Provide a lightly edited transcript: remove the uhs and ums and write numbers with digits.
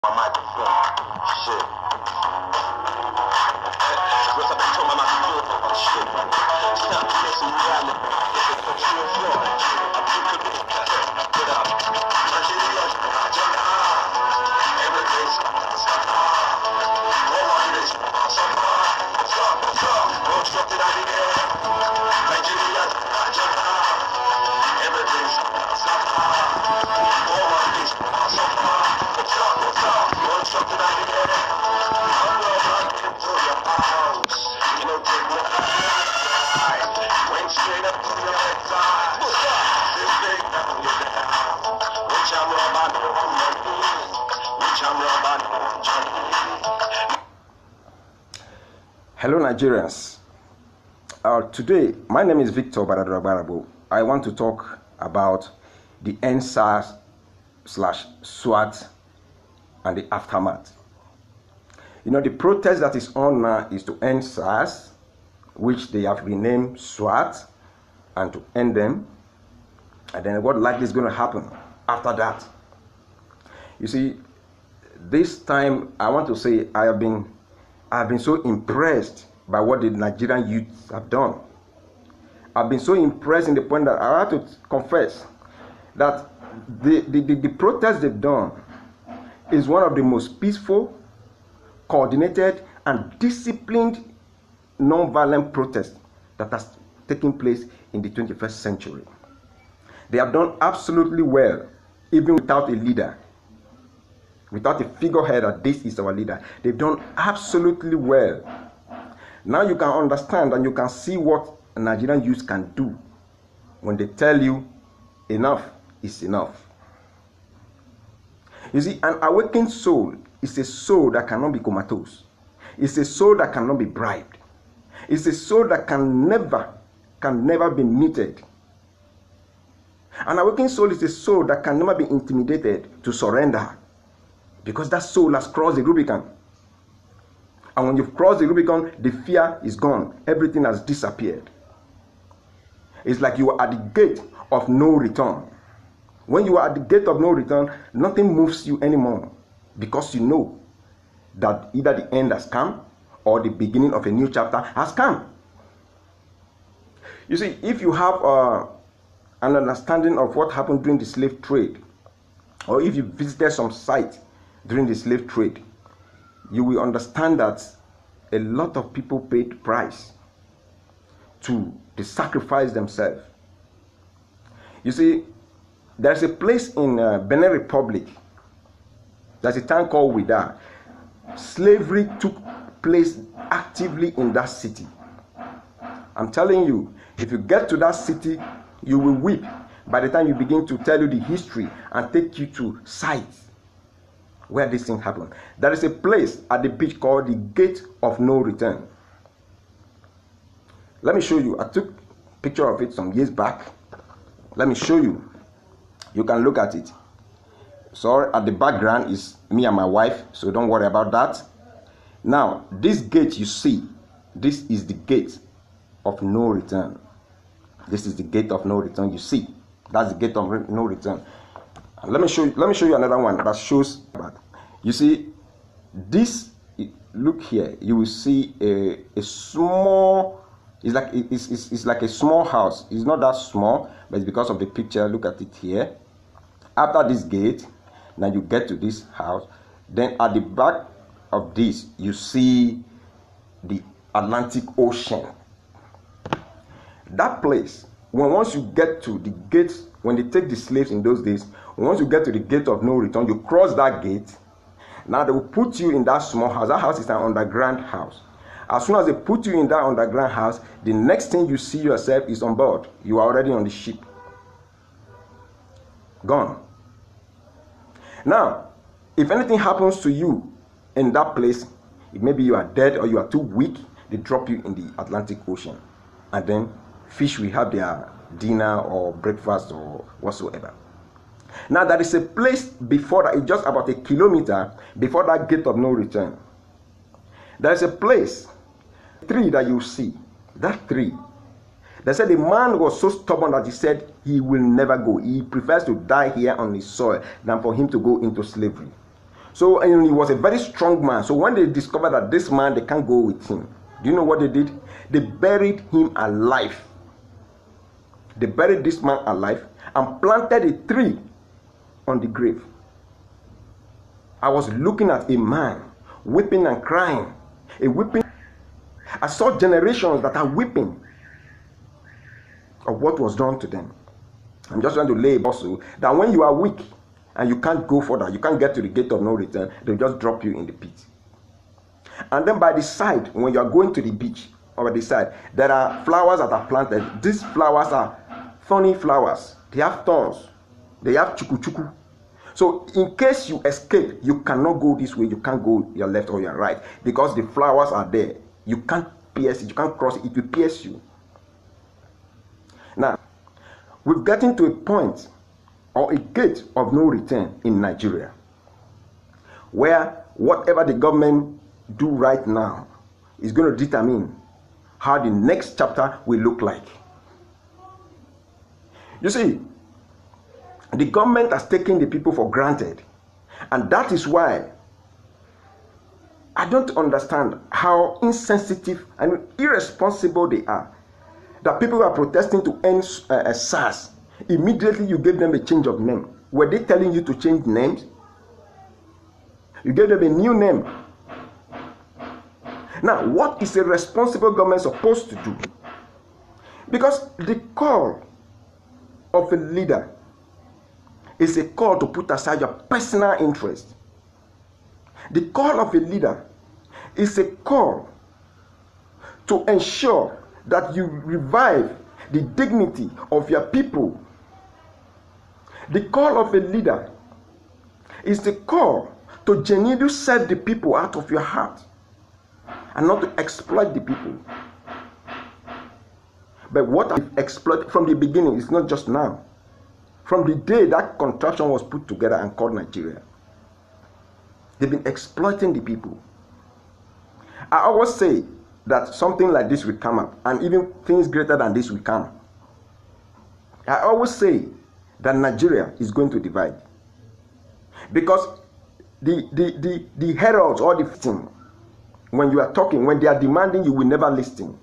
My microphone. Shit. What's up? I told my microphone. Shit. Stop messing around. It's a true floor. I'm too committed. Put up. Everything's Hello Nigerians, today my name is Victor Baradarabo. I want to talk about the NSAS/SWAT and the aftermath. You know, the protest that is on now is to end SARS, which they have renamed SWAT, and to end them. And then what likely is going to happen after that? You see, this time I want to say I have been so impressed by what the Nigerian youth have done. I've been so impressed in the point that I have to confess that the protest they've done is one of the most peaceful, coordinated, and disciplined non-violent protests that has taken place in the 21st century. They have done absolutely well, even without a leader. Without a figurehead that this is our leader. They've done absolutely well. Now you can understand and you can see what Nigerian youth can do when they tell you enough is enough. You see, an awakened soul is a soul that cannot be comatose. It's a soul that cannot be bribed. It's a soul that can never be muted. An awakened soul is a soul that can never be intimidated to surrender. Because that soul has crossed the Rubicon. And when you've crossed the Rubicon, the fear is gone. Everything has disappeared. It's like you are at the gate of no return. When you are at the gate of no return, nothing moves you anymore. Because you know that either the end has come or the beginning of a new chapter has come. You see, if you have an understanding of what happened during the slave trade, or if you visited some site during the slave trade, you will understand that a lot of people paid price to sacrifice themselves. You see, there's a place in Benin Republic, there's a town called Wida. Slavery took place actively in that city. I'm telling you, if you get to that city, you will weep by the time you begin to tell you the history and take you to sites where this thing happened. There is a place at the beach called the Gate of No Return. Let me show you. I took a picture of it some years back. Let me show you. You can look at it. So at the background is me and my wife, so don't worry about that. Now, this gate you see, this is the gate of no return. This is the gate of no return. You see, that's the gate of no return. Let me show you another one that shows that. You see, this, look here, you will see a small, it's like a small house. It's not that small, but it's because of the picture. Look at it here. After this gate, now you get to this house. Then at the back of this, you see the Atlantic Ocean. That place, once you get to the gate, when they take the slaves in those days, once you get to the gate of no return, you cross that gate. Now they will put you in that small house. That house is an underground house. As soon as they put you in that underground house, the next thing you see yourself is on board. You are already on the ship. Gone. Now, if anything happens to you in that place, maybe you are dead or you are too weak, they drop you in the Atlantic Ocean. And then fish will have their dinner or breakfast or whatsoever. Now there is a place before that, it's just about 1 kilometer before that gate of no return. There is a place, tree that you see, that tree. They said the man was so stubborn that he said he will never go. He prefers to die here on his soil than for him to go into slavery. So, and he was a very strong man. So when they discovered that this man, they can't go with him, do you know what they did? They buried him alive. They buried this man alive and planted a tree on the grave. I was looking at a man weeping and crying. A weeping. I saw generations that are weeping of what was done to them. I'm just trying to lay a bustle that when you are weak and you can't go further, you can't get to the gate of no return, they'll just drop you in the pit. And then by the side, when you are going to the beach, or by the side, there are flowers that are planted. These flowers are thorny flowers. They have thorns. They have chuku. So in case you escape, you cannot go this way. You can't go your left or your right because the flowers are there. You can't pierce it. You can't cross it. It will pierce you. Now, we've gotten to a point or a gate of no return in Nigeria where whatever the government do right now is going to determine how the next chapter will look like. You see, the government has taken the people for granted, and that is why I don't understand how insensitive and irresponsible they are. That people who are protesting to end SARS, immediately you gave them a change of name. Were they telling you to change names? You gave them a new name. Now, what is a responsible government supposed to do? Because the call of a leader is a call to put aside your personal interest. The call of a leader is a call to ensure that you revive the dignity of your people. The call of a leader is the call to genuinely serve the people out of your heart and not to exploit the people. But what I've exploited from the beginning is not just now. From the day that contraption was put together and called Nigeria, they've been exploiting the people. I always say that something like this will come up, and even things greater than this will come. I always say that Nigeria is going to divide. Because the heralds or the thing, when you are talking, when they are demanding, you will never listen.